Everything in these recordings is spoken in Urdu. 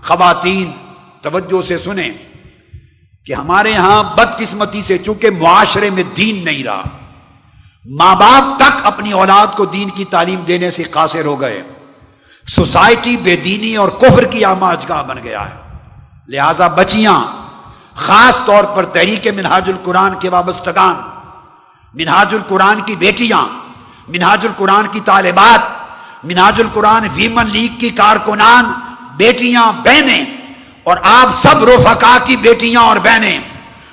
خواتین توجہ سے سنیں کہ ہمارے ہاں بدقسمتی سے چونکہ معاشرے میں دین نہیں رہا، ماں باپ تک اپنی اولاد کو دین کی تعلیم دینے سے قاصر ہو گئے، سوسائٹی بے دینی اور کفر کی آماج گاہ بن گیا ہے۔ لہذا بچیاں، خاص طور پر تحریک منہاج القرآن کے وابستگان، منہاج القرآن کی بیٹیاں، منہاج القرآن کی طالبات، منہاج القرآن ویمن لیگ کی کارکنان، بیٹیاں، بہنیں، اور آپ سب رفقا کی بیٹیاں اور بہنیں،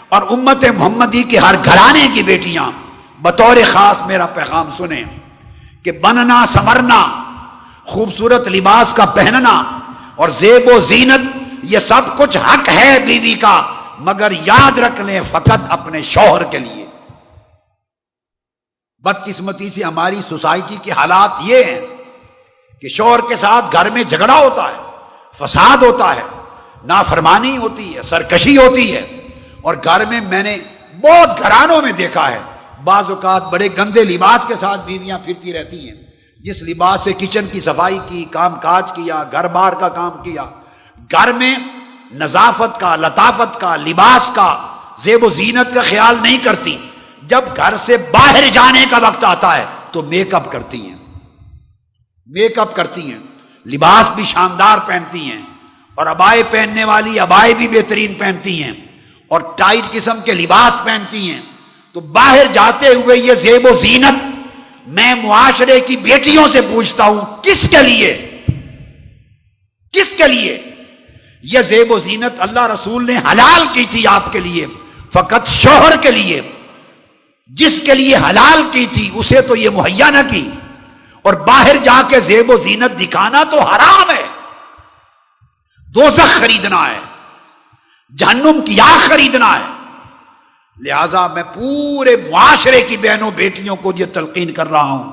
اور امت محمدی کے ہر گھرانے کی بیٹیاں، بطور خاص میرا پیغام سنیں کہ بننا، سنورنا، خوبصورت لباس کا پہننا اور زیب و زینت، یہ سب کچھ حق ہے بیوی کا، مگر یاد رکھ لیں فقط اپنے شوہر کے لیے۔ بدقسمتی سے ہماری سوسائٹی کے حالات یہ ہیں کہ شوہر کے ساتھ گھر میں جھگڑا ہوتا ہے، فساد ہوتا ہے، نافرمانی ہوتی ہے، سرکشی ہوتی ہے، اور گھر میں میں نے بہت گھرانوں میں دیکھا ہے بعض اوقات بڑے گندے لباس کے ساتھ بیویاں پھرتی رہتی ہیں، جس لباس سے کچن کی صفائی کی، کام کاج کیا، گھر بار کا کام کیا، گھر میں نظافت کا، لطافت کا، لباس کا، زیب و زینت کا خیال نہیں کرتی، جب گھر سے باہر جانے کا وقت آتا ہے تو میک اپ کرتی ہیں، میک اپ کرتی ہیں، لباس بھی شاندار پہنتی ہیں، اور عبائے پہننے والی عبائے بھی بہترین پہنتی ہیں، اور ٹائٹ قسم کے لباس پہنتی ہیں، تو باہر جاتے ہوئے یہ زیب و زینت، میں معاشرے کی بیٹیوں سے پوچھتا ہوں کس کے لیے، کس کے لیے یہ زیب و زینت اللہ رسول نے حلال کی تھی آپ کے لیے، فقط شوہر کے لیے، جس کے لیے حلال کی تھی اسے تو یہ مہیا نہ کی، اور باہر جا کے زیب و زینت دکھانا تو حرام ہے، دوزخ خریدنا ہے، جہنم کی آگ خریدنا ہے۔ لہذا میں پورے معاشرے کی بہنوں بیٹیوں کو یہ تلقین کر رہا ہوں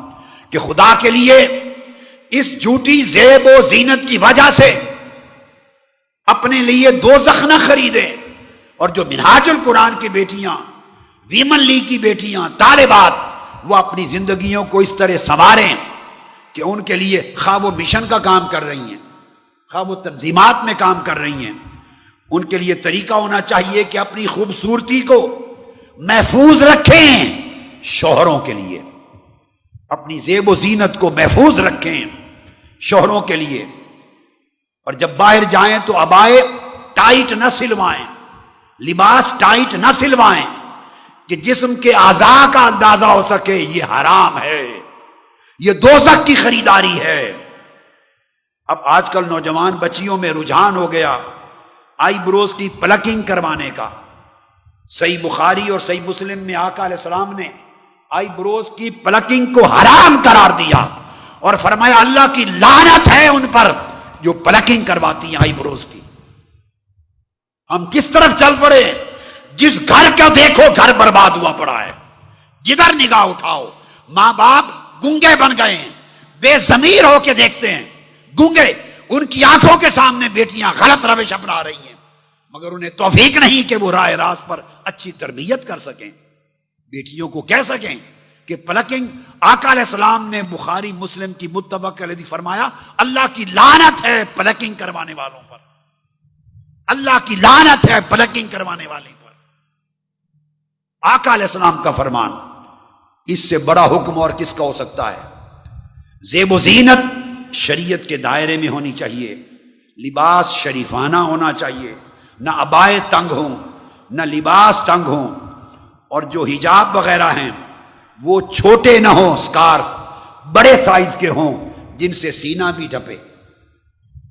کہ خدا کے لیے اس جھوٹی زیب و زینت کی وجہ سے اپنے لیے دوزخ نہ خریدیں، اور جو منہاج القرآن کی بیٹیاں، ویمن لیگ کی بیٹیاں، طالبات، وہ اپنی زندگیوں کو اس طرح سنواریں کہ ان کے لیے خواہ وہ مشن کا کام کر رہی ہیں، خواہ وہ تنظیمات میں کام کر رہی ہیں، ان کے لیے طریقہ ہونا چاہیے کہ اپنی خوبصورتی کو محفوظ رکھیں، شوہروں کے لیے اپنی زیب و زینت کو محفوظ رکھیں، شوہروں کے لیے، اور جب باہر جائیں تو عبائے ٹائٹ نہ سلوائیں، لباس ٹائٹ نہ سلوائیں کہ جسم کے اعضاء کا اندازہ ہو سکے، یہ حرام ہے، یہ دوزخ کی خریداری ہے۔ اب آج کل نوجوان بچیوں میں رجحان ہو گیا آئی بروز کی پلکنگ کروانے کا۔ صحیح بخاری اور صحیح مسلم میں آقا علیہ السلام نے آئی بروز کی پلکنگ کو حرام قرار دیا اور فرمایا اللہ کی لعنت ہے ان پر جو پلکنگ کرواتی ہیں آئی بروز کی۔ ہم کس طرف چل پڑے؟ جس گھر کا دیکھو گھر برباد ہوا پڑا ہے، جدھر نگاہ اٹھاؤ ماں باپ گونگے بن گئے ہیں، بے ضمیر ہو کے دیکھتے ہیں، گونگے، ان کی آنکھوں کے سامنے بیٹیاں غلط روش اپنا رہی ہیں، مگر انہیں توفیق نہیں کہ وہ راہ راست پر اچھی تربیت کر سکیں، بیٹیوں کو کہہ سکیں کہ پلکنگ۔ آقا علیہ السلام نے بخاری مسلم کی متفق علیہ فرمایا اللہ کی لعنت ہے پلکنگ کروانے والوں پر، اللہ کی لعنت ہے پلکنگ کروانے والے پر۔ آقا علیہ السلام کا فرمان، اس سے بڑا حکم اور کس کا ہو سکتا ہے؟ زیب و زینت شریعت کے دائرے میں ہونی چاہیے، لباس شریفانہ ہونا چاہیے، نہ عبائے تنگ ہوں، نہ لباس تنگ ہوں، اور جو حجاب وغیرہ ہیں وہ چھوٹے نہ ہوں، سکارف بڑے سائز کے ہوں جن سے سینہ بھی ڈھپے،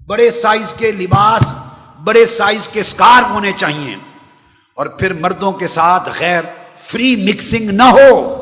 بڑے سائز کے لباس، بڑے سائز کے سکارف ہونے چاہیے، اور پھر مردوں کے ساتھ غیر فری مکسنگ نہ ہو۔